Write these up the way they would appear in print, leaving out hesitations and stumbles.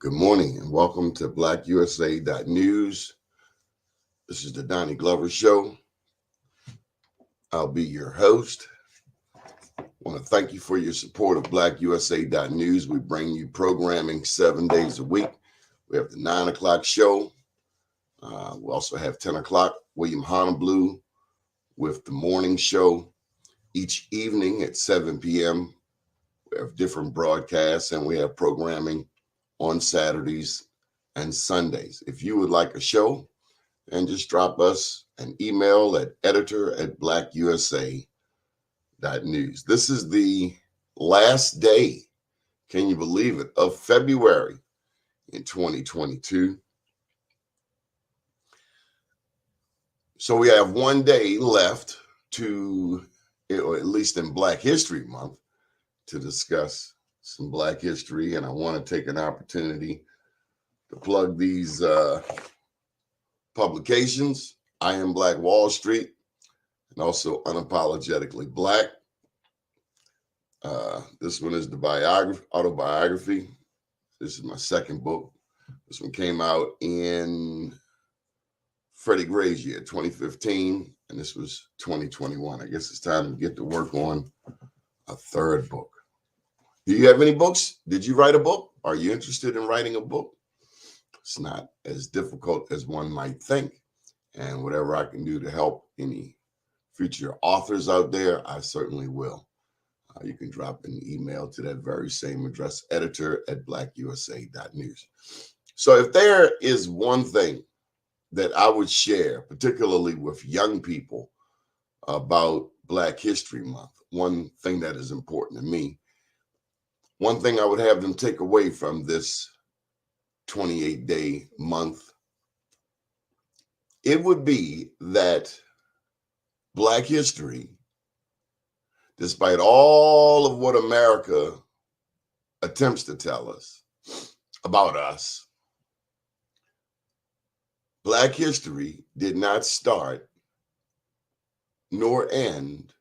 Good morning and welcome to BlackUSA.News. This is the Donnie Glover Show. I'll be your host. I want to thank you for your support of BlackUSA.News. We bring you programming 7 days a week. We have the 9 o'clock show. We also have 10 o'clock, William Honolulu with the morning show. Each evening at 7 p.m., we have different broadcasts and we have programming on Saturdays and Sundays. If you would like a show, then just drop us an email at editor@blackusa.news. This is the last day, can you believe it, of February in 2022. So we have 1 day left to, or at least in Black History Month, to discuss some Black history, and I want to take an opportunity to plug these publications. I Am Black Wall Street, and also Unapologetically Black. This one is the autobiography. This is my second book. This one came out in Freddie Gray's year, 2015, and this was 2021. I guess it's time to get to work on a third book. Do you have any books? Did you write a book? Are you interested in writing a book? It's not as difficult as one might think. And whatever I can do to help any future authors out there, I certainly will. You can drop an email to that very same address, editor@blackusa.news. So if there is one thing that I would share, particularly with young people, about Black History Month, one thing that is important to me, one thing I would have them take away from this 28-day month, it would be that Black history, despite all of what America attempts to tell us about us, Black history did not start nor end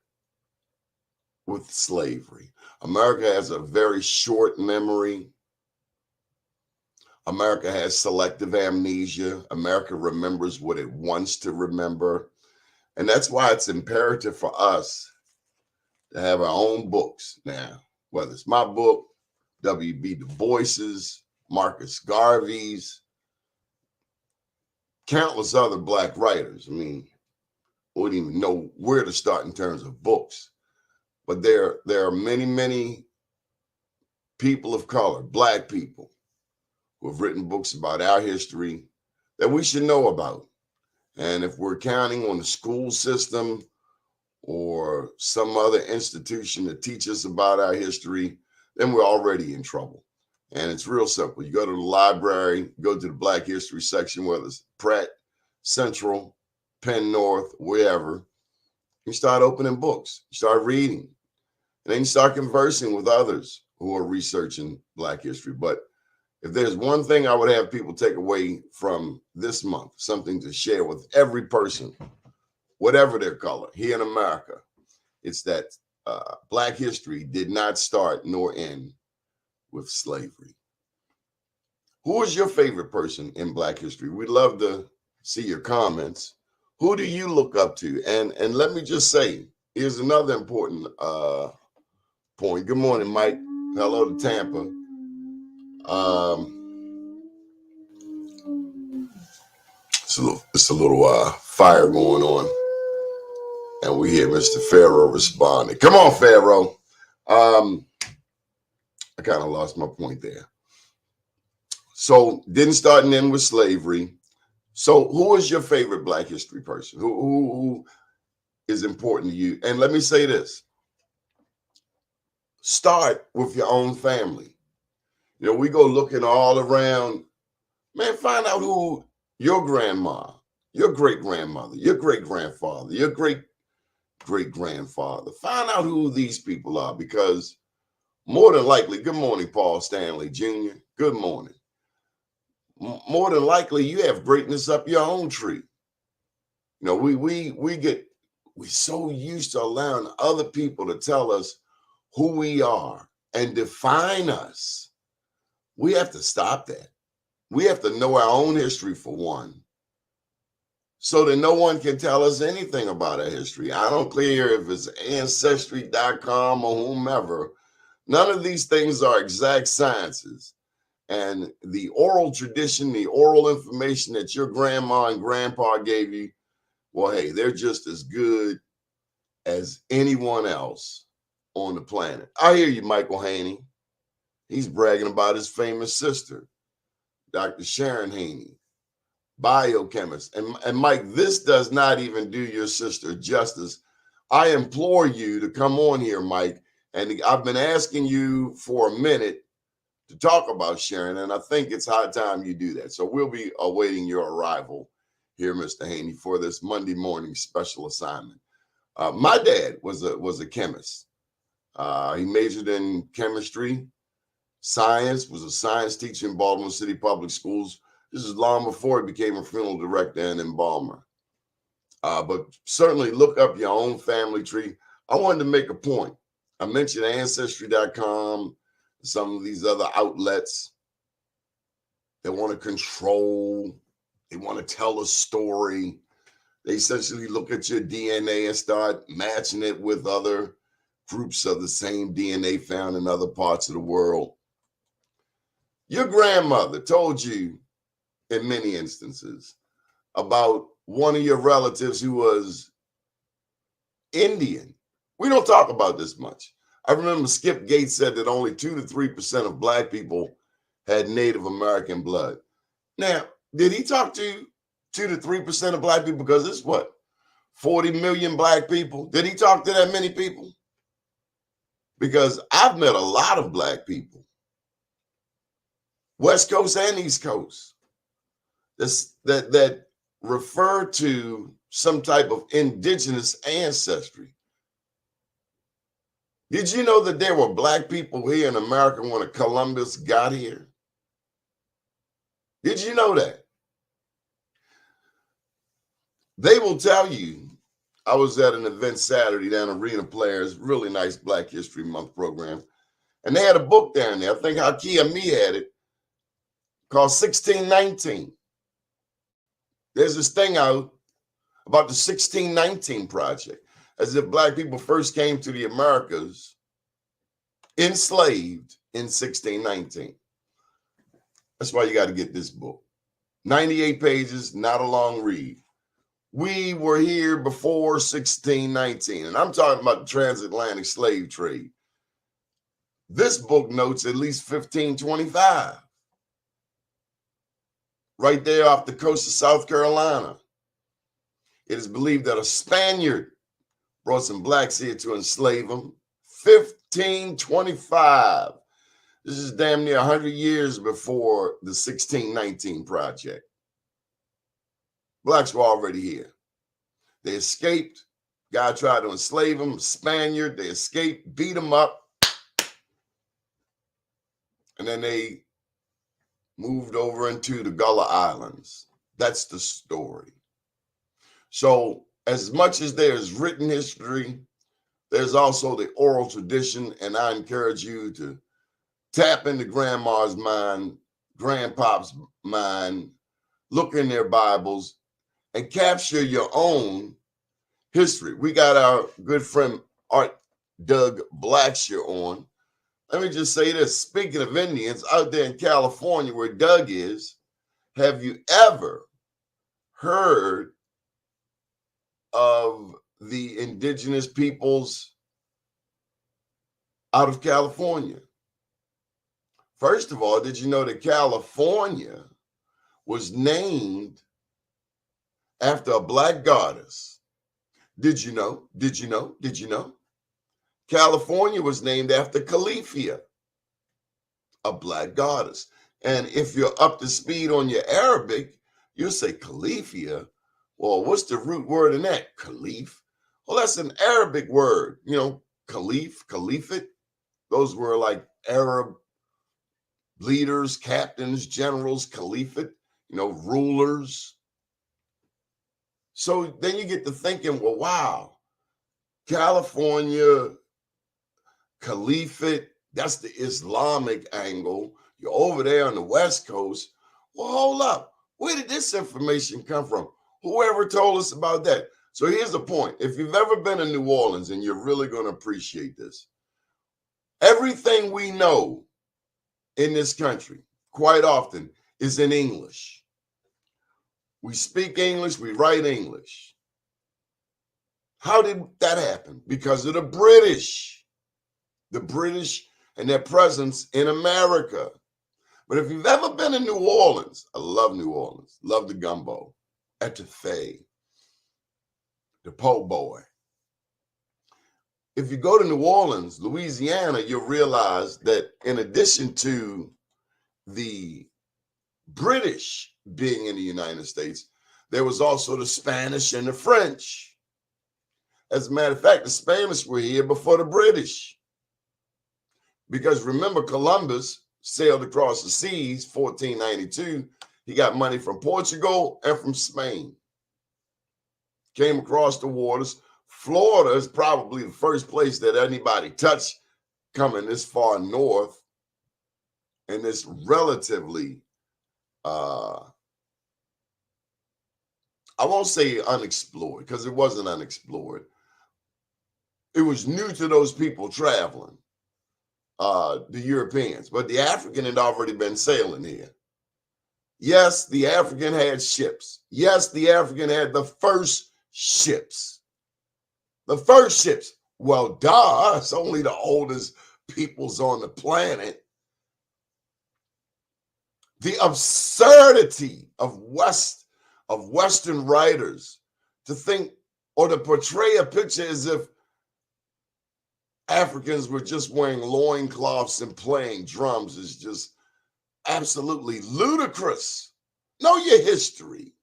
with slavery. America has a very short memory. America has selective amnesia. America remembers what it wants to remember. And that's why it's imperative for us to have our own books now, whether it's my book, W.B. Du Bois's, Marcus Garvey's, countless other Black writers. I mean, we wouldn't even know where to start in terms of books. But there are many, many people of color, Black people, who have written books about our history that we should know about. And if we're counting on the school system or some other institution to teach us about our history, then we're already in trouble. And it's real simple. You go to the library, go to the Black History section, whether it's Pratt, Central, Penn North, wherever. You start opening books, you start reading, and then you start conversing with others who are researching Black history. But if there's one thing I would have people take away from this month, something to share with every person, whatever their color, here in America, it's that Black history did not start nor end with slavery. Who is your favorite person in Black history? We'd love to see your comments. Who do you look up to? And let me just say, here's another important point. Good morning, Mike. Hello to Tampa. It's a little fire going on, and we hear Mr. Pharaoh responding. Come on, Pharaoh. I kind of lost my point there. So didn't start and end with slavery. So who is your favorite Black history person? Who is important to you? And let me say this. Start with your own family. You know, we go looking all around. Man, find out who your grandma, your great-grandmother, your great-grandfather, your great-great-grandfather. Find out who these people are, because more than likely, good morning, Paul Stanley Jr. Good morning. More than likely, you have greatness up your own tree. You know, we're so used to allowing other people to tell us who we are and define us. We have to stop that. We have to know our own history for one, so that no one can tell us anything about our history. I don't care if it's ancestry.com or whomever. None of these things are exact sciences. And the oral tradition, the oral information that your grandma and grandpa gave you, well, hey, they're just as good as anyone else on the planet. I hear you, Michael Haney. He's bragging about his famous sister, Dr. Sharon Haney, biochemist. And Mike, this does not even do your sister justice. I implore you to come on here, Mike. And I've been asking you for a minute to talk about Sharon, and I think it's high time you do that. So we'll be awaiting your arrival here, Mr. Haney, for this Monday morning special assignment. My dad was a chemist. He majored in chemistry, science, was a science teacher in Baltimore City Public Schools. This is long before he became a funeral director and embalmer. But certainly look up your own family tree. I wanted to make a point. I mentioned Ancestry.com, some of these other outlets. They want to control. They want to tell a story. They essentially look at your DNA and start matching it with other groups of the same DNA found in other parts of the world. Your grandmother told you, in many instances, about one of your relatives who was Indian. We don't talk about this much. I remember Skip Gates said that only 2 to 3% of Black people had Native American blood. Now, did he talk to 2 to 3% of Black people? Because it's what, 40 million Black people? Did he talk to that many people? Because I've met a lot of Black people, West Coast and East Coast, that refer to some type of indigenous ancestry. Did you know that there were Black people here in America when Columbus got here? Did you know that? They will tell you. I was at an event Saturday down at Arena Players, really nice Black History Month program. And they had a book down there. I think Haki Ami had it, called 1619. There's this thing out about the 1619 Project, as if Black people first came to the Americas enslaved in 1619. That's why you got to get this book. 98 pages, not a long read. We were here before 1619, and I'm talking about the transatlantic slave trade. This book notes at least 1525. Right there off the coast of South Carolina. It is believed that a Spaniard brought some Blacks here to enslave them. 1525. This is damn near 100 years before the 1619 Project. Blacks were already here. They escaped. Guy tried to enslave them. Spaniard. They escaped, beat them up. And then they moved over into the Gullah Islands. That's the story. So as much as there's written history, there's also the oral tradition. And I encourage you to tap into grandma's mind, grandpop's mind, look in their Bibles, and capture your own history. We got our good friend Art Doug Blackshear on. Let me just say this. Speaking of Indians, out there in California where Doug is, have you ever heard of the indigenous peoples out of California? First of all, did you know that California was named after a Black goddess? Did you know? Did you know? Did you know? California was named after Califia, a Black goddess. And if you're up to speed on your Arabic, you'll say Califia. Well, what's the root word in that? Caliph. Well, that's an Arabic word. You know, Caliph, Caliphate. Those were like Arab leaders, captains, generals, Caliphate, you know, rulers. So then you get to thinking, well, wow, California, Caliphate, that's the Islamic angle. You're over there on the West Coast. Well, hold up. Where did this information come from? Whoever told us about that? So here's the point. If you've ever been in New Orleans, and you're really going to appreciate this, everything we know in this country quite often is in English. We speak English, we write English. How did that happen? Because of the British and their presence in America. But if you've ever been in New Orleans, I love New Orleans, love the gumbo, etouffee, the po' boy. If you go to New Orleans, Louisiana, you'll realize that in addition to the British being in the United States, there was also the Spanish and the French. As a matter of fact, the Spanish were here before the British. Because remember, Columbus sailed across the seas, 1492. He got money from Portugal and from Spain. Came across the waters. Florida is probably the first place that anybody touched coming this far north and this relatively, I won't say unexplored, because it wasn't unexplored. It was new to those people traveling, the Europeans, but the African had already been sailing here. Yes, the African had ships. Yes, the African had the first ships. The first ships. Well, duh, it's only the oldest peoples on the planet. The absurdity of Western writers to think or to portray a picture as if Africans were just wearing loincloths and playing drums is just absolutely ludicrous. Know your history.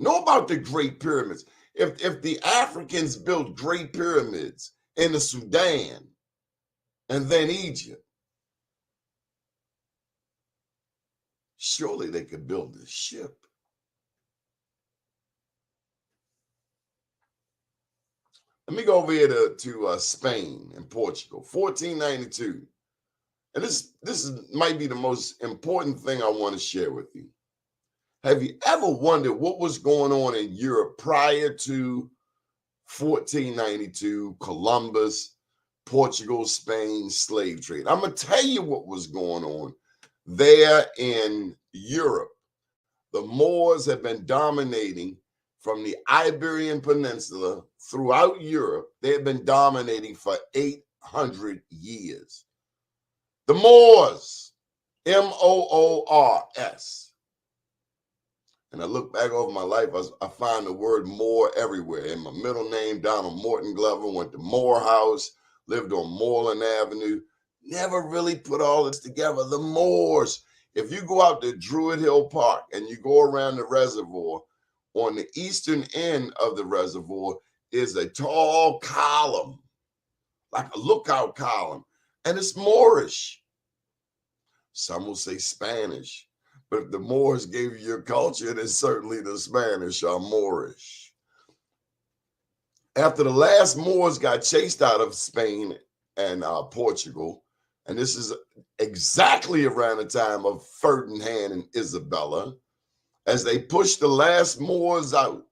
Know about the Great Pyramids. If the Africans built Great Pyramids in the Sudan and then Egypt, surely they could build this ship. Let me go over here to Spain and Portugal, 1492. And this might be the most important thing I want to share with you. Have you ever wondered what was going on in Europe prior to 1492, Columbus, Portugal, Spain, slave trade? I'm going to tell you what was going on there in Europe. The Moors have been dominating from the Iberian Peninsula throughout Europe. They have been dominating for 800 years. The Moors, Moors. And I look back over my life, I find the word Moor everywhere. In my middle name, Donald Morton Glover, went to Morehouse, lived on Moreland Avenue. Never really put all this together. The Moors. If you go out to Druid Hill Park and you go around the reservoir, on the eastern end of the reservoir is a tall column, like a lookout column, and it's Moorish. Some will say Spanish, but if the Moors gave you your culture, then certainly the Spanish are Moorish. After the last Moors got chased out of Spain and Portugal, and this is exactly around the time of Ferdinand and Isabella, as they pushed the last Moors out,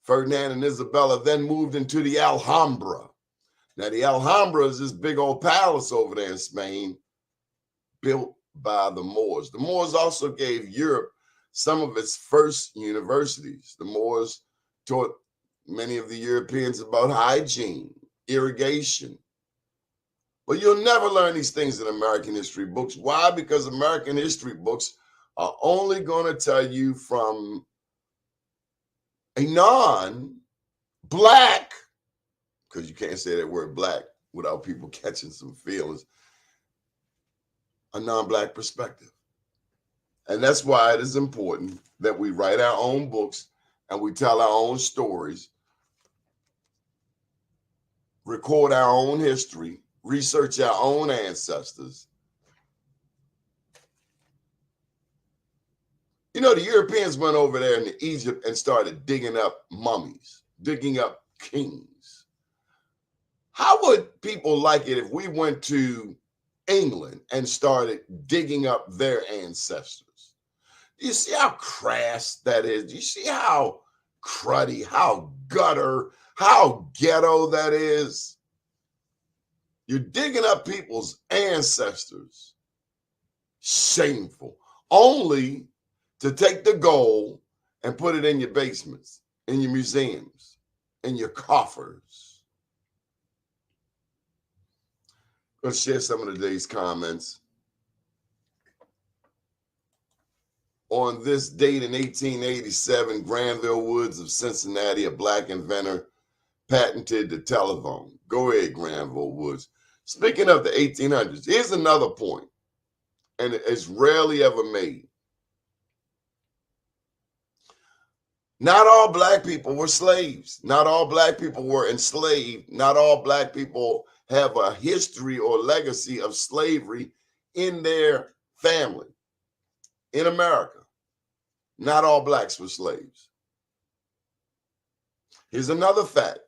Ferdinand and Isabella then moved into the Alhambra. Now, the Alhambra is this big old palace over there in Spain, built by the Moors. The Moors also gave Europe some of its first universities. The Moors taught many of the Europeans about hygiene, irrigation. But you'll never learn these things in American history books. Why? Because American history books are only going to tell you from a non-black, because you can't say that word black without people catching some feelings, a non-black perspective. And that's why it is important that we write our own books and we tell our own stories, record our own history, research our own ancestors. You know, the Europeans went over there into Egypt and started digging up mummies, digging up kings. How would people like it if we went to England and started digging up their ancestors? Do you see how crass that is? Do you see how cruddy, how gutter, how ghetto that is? You're digging up people's ancestors. Shameful. Only to take the gold and put it in your basements, in your museums, in your coffers. Let's share some of today's comments. On this date in 1887, Granville Woods of Cincinnati, a black inventor, patented the telephone. Go ahead, Granville Woods. Speaking of the 1800s, here's another point, and it's rarely ever made. Not all black people were slaves. Not all black people were enslaved. Not all black people have a history or legacy of slavery in their family. In America, not all blacks were slaves. Here's another fact.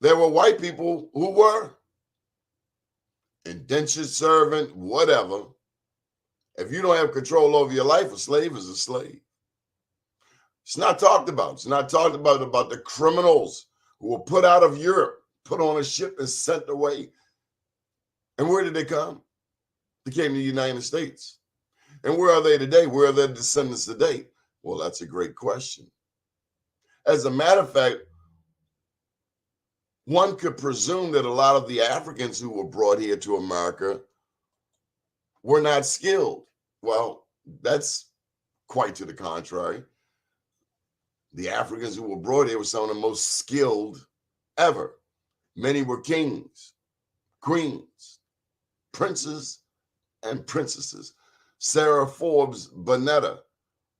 There were white people who were indentured servant, whatever. If you don't have control over your life, a slave is a slave. It's not talked about. It's not talked about the criminals who were put out of Europe, put on a ship and sent away. And where did they come? They came to the United States. And where are they today? Where are their descendants today? Well, that's a great question. As a matter of fact, one could presume that a lot of the Africans who were brought here to America were not skilled. Well, that's quite to the contrary. The Africans who were brought here were some of the most skilled ever. Many were kings, queens, princes, and princesses. Sarah Forbes Bonetta,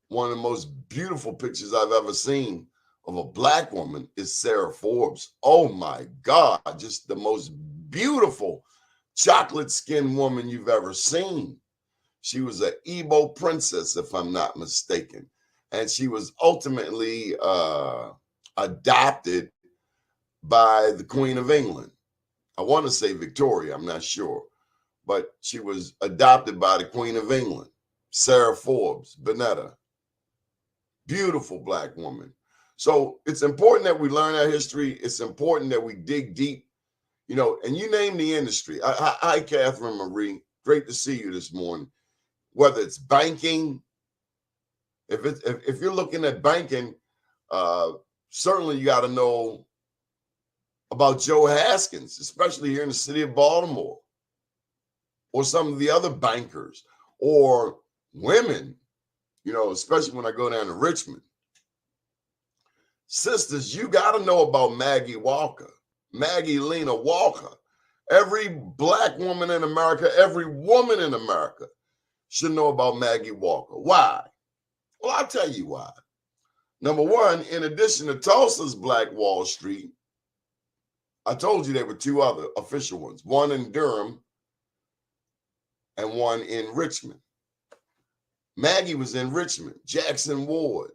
one of the most beautiful pictures I've ever seen of a black woman is Sarah Forbes. Oh my God, just the most beautiful chocolate skinned woman you've ever seen. She was an Igbo princess, if I'm not mistaken. And she was ultimately adopted by the Queen of England. I want to say Victoria, I'm not sure. But she was adopted by the Queen of England, Sarah Forbes Bonetta. Beautiful black woman. So it's important that we learn our history. It's important that we dig deep, and you name the industry. Hi, Catherine Marie. Great to see you this morning. Whether it's banking, if you're looking at banking, certainly you got to know about Joe Haskins, especially here in the city of Baltimore, or some of the other bankers, or women, especially when I go down to Richmond. Sisters, you got to know about Maggie Walker, Maggie Lena Walker. Every black woman in America, every woman in America should know about Maggie Walker. Why? Well, I'll tell you why. Number one, in addition to Tulsa's Black Wall Street, I told you there were two other official ones, one in Durham and one in Richmond. Maggie was in Richmond, Jackson Ward.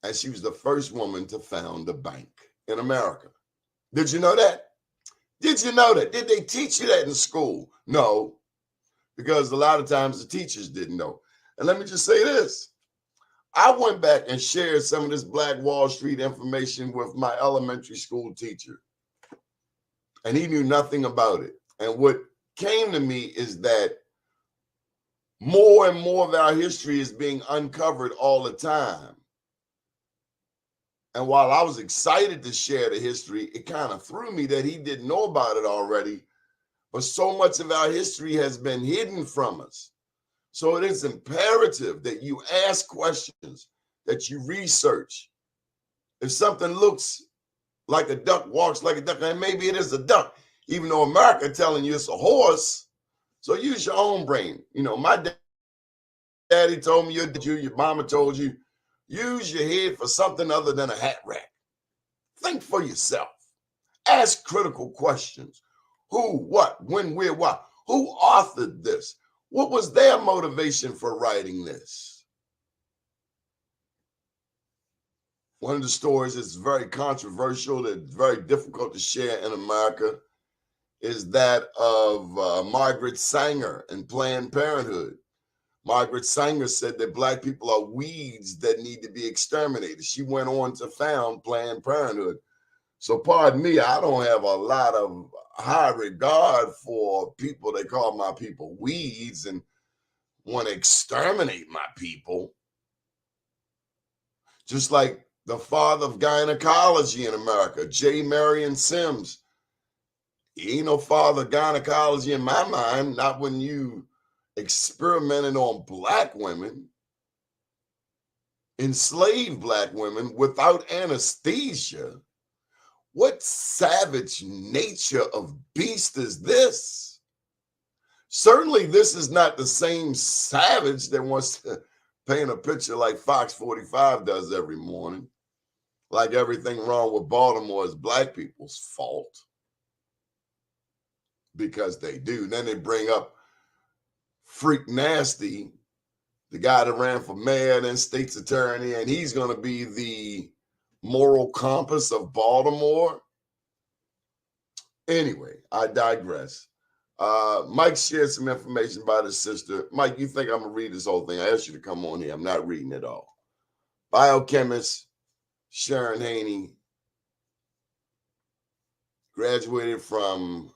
And she was the first woman to found a bank in America. Did you know that? Did you know that? Did they teach you that in school? No, because a lot of times the teachers didn't know. And let me just say this. I went back and shared some of this Black Wall Street information with my elementary school teacher. And he knew nothing about it. And what came to me is that more and more of our history is being uncovered all the time. And while I was excited to share the history, it kind of threw me that he didn't know about it already. But so much of our history has been hidden from us. So it is imperative that you ask questions, that you research. If something looks like a duck, walks like a duck, and maybe it is a duck, even though America telling you it's a horse. So use your own brain. My daddy told me, your mama told you, use your head for something other than a hat rack. Think for yourself. Ask critical questions. Who, what, when, where, why? Who authored this? What was their motivation for writing this? One of the stories that's very controversial, that's very difficult to share in America, is that of Margaret Sanger and Planned Parenthood. Margaret Sanger said that black people are weeds that need to be exterminated. She went on to found Planned Parenthood. So pardon me, I don't have a lot of high regard for people that call my people weeds and want to exterminate my people. Just like the father of gynecology in America, J. Marion Sims. He ain't no father of gynecology in my mind, not when you experimented on black women, enslaved black women without anesthesia. What savage nature of beast is this? Certainly, this is not the same savage that wants to paint a picture like Fox 45 does every morning, like everything wrong with Baltimore is black people's fault, because they do. Then they bring up Freak Nasty, the guy that ran for mayor and state's attorney, and he's going to be the moral compass of Baltimore. Anyway, I digress. Mike shared some information about his sister. Mike, you think I'm going to read this whole thing? I asked you to come on here. I'm not reading it all. Biochemist Sharon Haney graduated from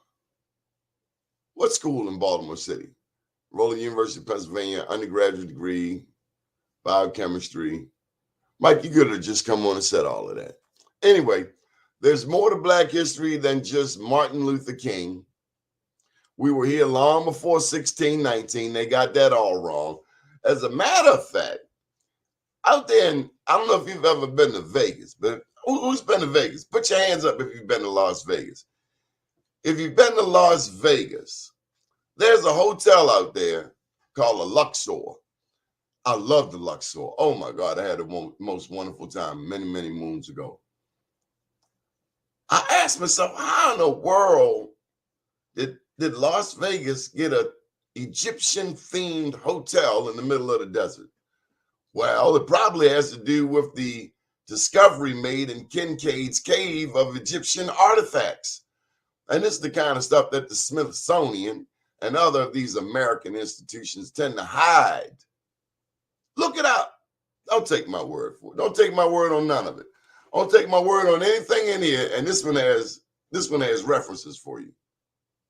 what school in Baltimore City? Rollins University of Pennsylvania, undergraduate degree, biochemistry. Mike, you could have just come on and said all of that. Anyway, there's more to Black history than just Martin Luther King. We were here long before 1619. They got that all wrong. As a matter of fact, out there, and I don't know if you've ever been to Vegas, but who's been to Vegas? Put your hands up if you've been to Las Vegas. If you've been to Las Vegas, there's a hotel out there called a Luxor. I love the Luxor. Oh my God, I had the most wonderful time many, many moons ago. I asked myself, how in the world did Las Vegas get an Egyptian-themed hotel in the middle of the desert? Well, it probably has to do with the discovery made in Kincaid's cave of Egyptian artifacts. And this is the kind of stuff that the Smithsonian and other of these American institutions tend to hide. Look it up. Don't take my word for it. Don't take my word on none of it. Don't take my word on anything in here. And this one has references for you.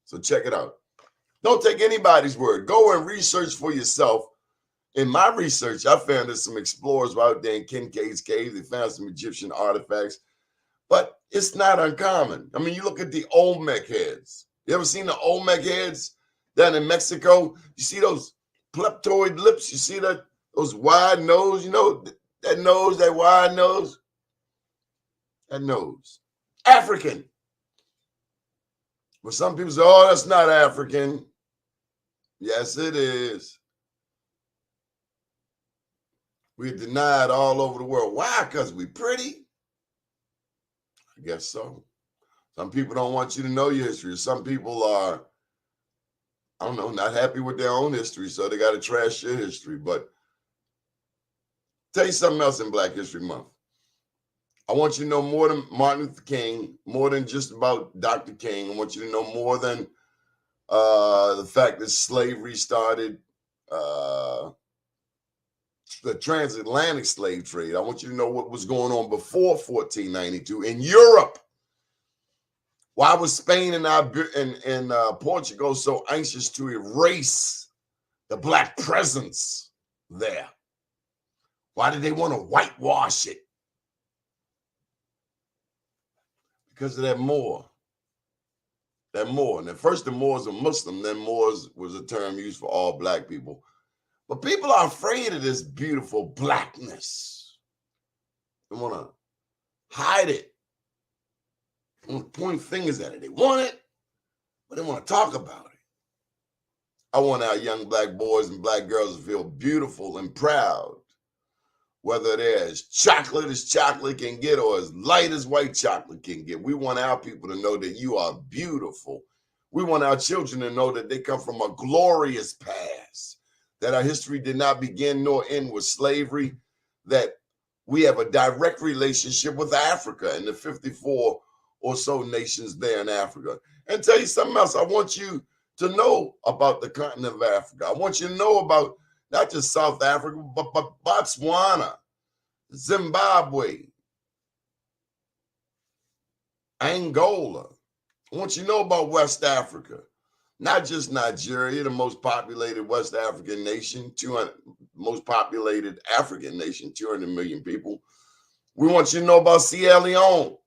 So check it out. Don't take anybody's word. Go and research for yourself. In my research, I found that some explorers were out there in Kincaid's cave. They found some Egyptian artifacts, but it's not uncommon. I mean, you look at the Olmec heads. You ever seen the Olmec heads down in Mexico? You see those pleptoid lips? You see that those wide nose? You know that nose, that wide nose? That nose. African. But some people say, oh, that's not African. Yes, it is. We're denied all over the world. Why? Because we pretty? I guess so. Some people don't want you to know your history. Some people are, I don't know, not happy with their own history, so they got to trash your history. But tell you something else in Black History Month. I want you to know more than Martin Luther King, more than just about Dr. King. I want you to know more than the fact that slavery started, the transatlantic slave trade. I want you to know what was going on before 1492 in Europe. Why was Spain and Portugal so anxious to erase the Black presence there? Why did they want to whitewash it? Because of that Moor. That Moor. And at first the Moors were Muslim, then Moors was a term used for all Black people. But people are afraid of this beautiful blackness. They want to hide it. They want to point fingers at it. They want it, but they want to talk about it. I want our young Black boys and Black girls to feel beautiful and proud, whether they're as chocolate can get or as light as white chocolate can get. We want our people to know that you are beautiful. We want our children to know that they come from a glorious past, that our history did not begin nor end with slavery, that we have a direct relationship with Africa and the 54 or so nations there in Africa. And tell you something else, I want you to know about the continent of Africa. I want you to know about not just South Africa, but Botswana, Zimbabwe, Angola. I want you to know about West Africa, not just Nigeria, the most populated West African nation, 200 most populated African nation, 200 million people. We want you to know about Sierra Leone,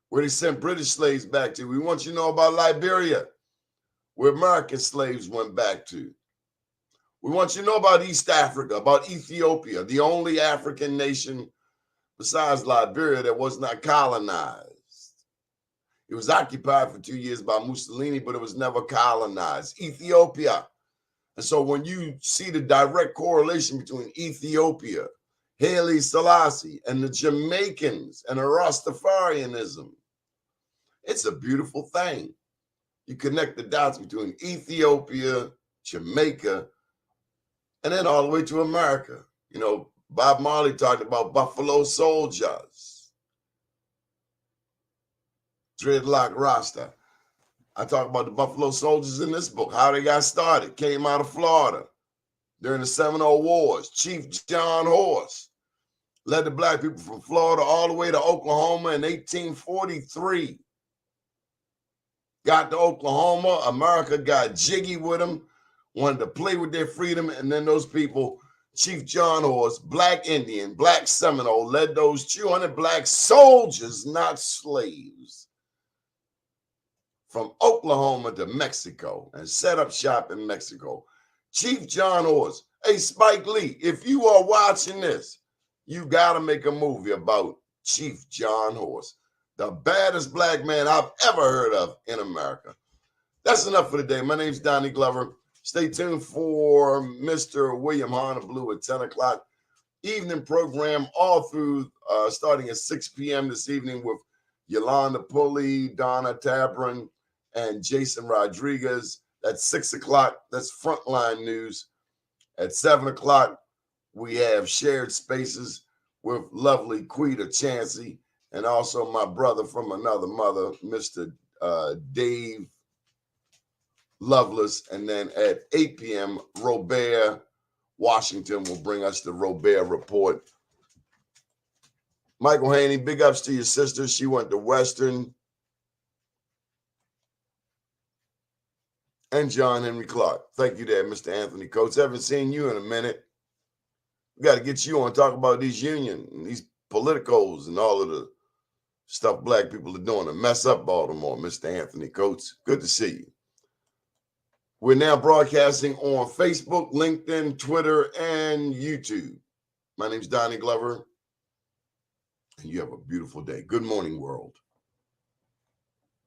where they sent British slaves back to. We want you to know about Liberia, where American slaves went back to. We want you to know about East Africa, about Ethiopia, the only African nation besides Liberia that was not colonized. It was occupied for 2 years by Mussolini, but it was never colonized. Ethiopia. And so when you see the direct correlation between Ethiopia, Haile Selassie, and the Jamaicans and the Rastafarianism, it's a beautiful thing. You connect the dots between Ethiopia, Jamaica, and then all the way to America. You know, Bob Marley talked about Buffalo Soldiers. Dreadlock Rasta. I talk about the Buffalo Soldiers in this book, how they got started. Came out of Florida during the Seminole Wars. Chief John Horse led the black people from Florida all the way to Oklahoma in 1843. Got to Oklahoma, America got jiggy with them, wanted to play with their freedom, and then those people, Chief John Horse, black Indian, black Seminole, led those 200 black soldiers, not slaves, from Oklahoma to Mexico and set up shop in Mexico. Chief John Horse. Hey, Spike Lee, if you are watching this, you got to make a movie about Chief John Horse, the baddest black man I've ever heard of in America. That's enough for today. My name's Donnie Glover. Stay tuned for Mr. William Honolulu at 10 o'clock. Evening program all through, starting at 6 p.m. this evening with Yolanda Pulley, Donna Tabron, and Jason Rodriguez. That's 6 o'clock. That's Frontline News. At 7 o'clock, we have Shared Spaces with lovely Quita Chansey and also my brother from another mother, Mr. Dave Lovelace. And then at 8 p.m., Robert Washington will bring us the Robert Report. Michael Haney, big ups to your sister. She went to Western. And John Henry Clark. Thank you there, Mr. Anthony Coates. Haven't seen you in a minute. We got to get you on, talk about these union and these politicos and all of the stuff black people are doing to mess up Baltimore, Mr. Anthony Coates. Good to see you. We're now broadcasting on Facebook, LinkedIn, Twitter, and YouTube. My name's Donnie Glover, and you have a beautiful day. Good morning, world.